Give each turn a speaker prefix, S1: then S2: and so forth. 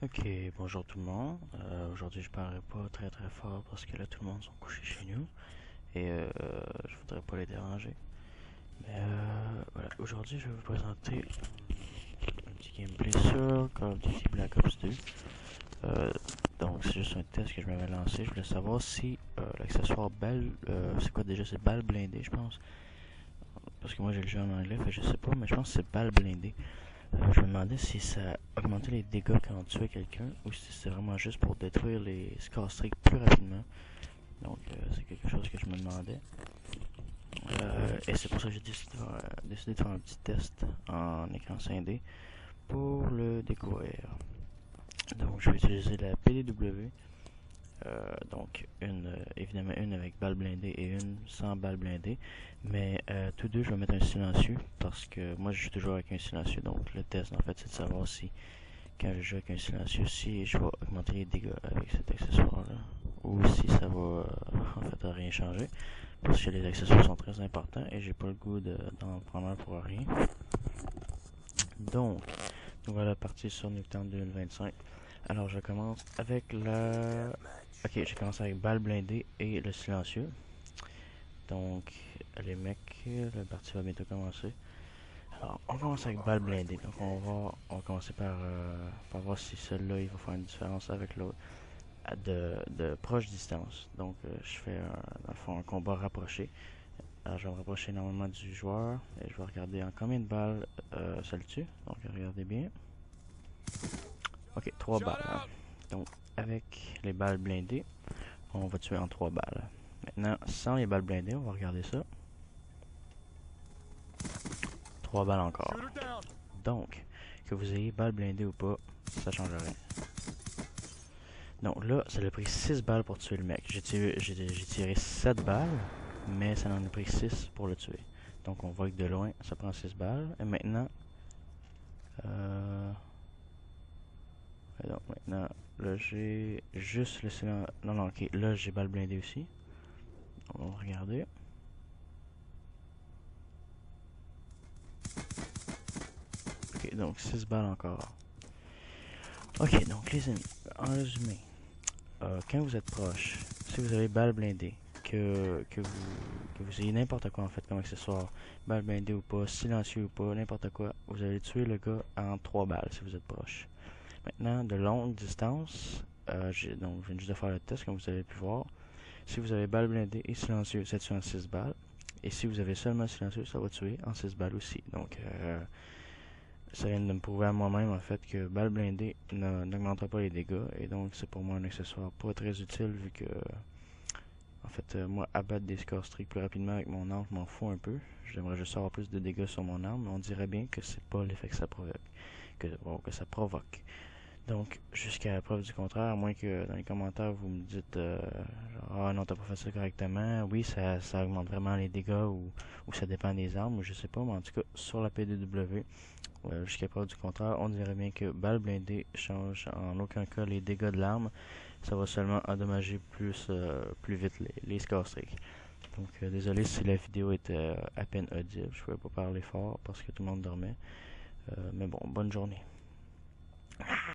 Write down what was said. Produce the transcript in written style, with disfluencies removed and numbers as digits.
S1: Ok, bonjour tout le monde. Aujourd'hui, je parlerai pas très très fort parce que là, tout le monde sont couchés chez nous et je voudrais pas les déranger. Mais voilà, aujourd'hui, je vais vous présenter un petit gameplay sur Call of Duty Black Ops 2. Euh, donc, c'est juste un test que je m'avais lancé. Je voulais savoir si l'accessoire balle, c'est quoi déjà? C'est balle blindée, je pense. Parce que moi, j'ai le jeu en anglais, fait je sais pas, mais je pense que c'est balle blindée. Je me demandais si ça augmentait les dégâts quand on tuait quelqu'un ou si c'est vraiment juste pour détruire les score streaks plus rapidement. Donc c'est quelque chose que je me demandais. Et c'est pour ça que j'ai décidé de faire un petit test en écran scindé pour le découvrir. Donc je vais utiliser la PDW. Donc évidemment une avec balle blindée et une sans balle blindée. Mais tous deux je vais mettre un silencieux parce que moi je joue toujours avec un silencieux. Donc le test en fait c'est de savoir si quand je joue avec un silencieux, si je vais augmenter les dégâts avec cet accessoire-là, ou si ça va en fait rien changer, parce que les accessoires sont très importants et j'ai pas le goût d'en prendre un pour rien. Donc, nous voilà partis sur Nuketown 2025. Alors, je commence avec la... Ok, j'ai commencé avec balle blindée et le silencieux. Donc, les mecs, la partie va bientôt commencer. Alors, on commence avec balle blindée. Donc, on va commencer par voir si celle-là, il va faire une différence avec l'autre de proche distance. Donc, je fais dans le fond un combat rapproché. Alors, je vais me rapprocher normalement du joueur et je vais regarder en combien de balles ça le tue. Donc, regardez bien. Ok, 3 balles. Hein. Donc, avec les balles blindées, on va tuer en 3 balles. Maintenant, sans les balles blindées, on va regarder ça. 3 balles encore. Donc, que vous ayez balle blindée ou pas, ça change rien. Donc là, ça a pris 6 balles pour tuer le mec. J'ai tiré 7 balles, mais ça en a pris 6 pour le tuer. Donc on voit que de loin, ça prend 6 balles. Et maintenant, là j'ai juste le silence. Non, non, ok, là j'ai balle blindée aussi. On va regarder. Ok, donc 6 balles encore. Ok, donc les amis, en résumé, quand vous êtes proche, si vous avez balle blindée, que vous ayez n'importe quoi en fait comme accessoire, balle blindée ou pas, silencieux ou pas, n'importe quoi, vous allez tuer le gars en 3 balles si vous êtes proche. Maintenant, de longue distance, donc je viens juste de faire le test comme vous avez pu voir. Si vous avez balle blindée et silencieux, ça tue en 6 balles. Et si vous avez seulement silencieux, ça va tuer en 6 balles aussi. Donc, ça vient de me prouver à moi-même en fait que balle blindée n'augmentera pas les dégâts. Et donc, c'est pour moi un accessoire pas très utile vu que en fait, moi, abattre des scores streaks plus rapidement avec mon arme, je m'en fous un peu. J'aimerais juste avoir plus de dégâts sur mon arme, mais on dirait bien que c'est pas l'effet que ça provoque. Que ça provoque. Donc, jusqu'à la preuve du contraire, à moins que dans les commentaires vous me dites genre, ah non, t'as pas fait ça correctement. Oui, ça augmente vraiment les dégâts ou ça dépend des armes, ou je sais pas, mais en tout cas, sur la PDW, jusqu'à preuve du contraire, on dirait bien que balle blindée change en aucun cas les dégâts de l'arme. Ça va seulement endommager plus vite les score streaks. Donc, désolé si la vidéo était à peine audible. Je pouvais pas parler fort parce que tout le monde dormait. Mais bon, bonne journée.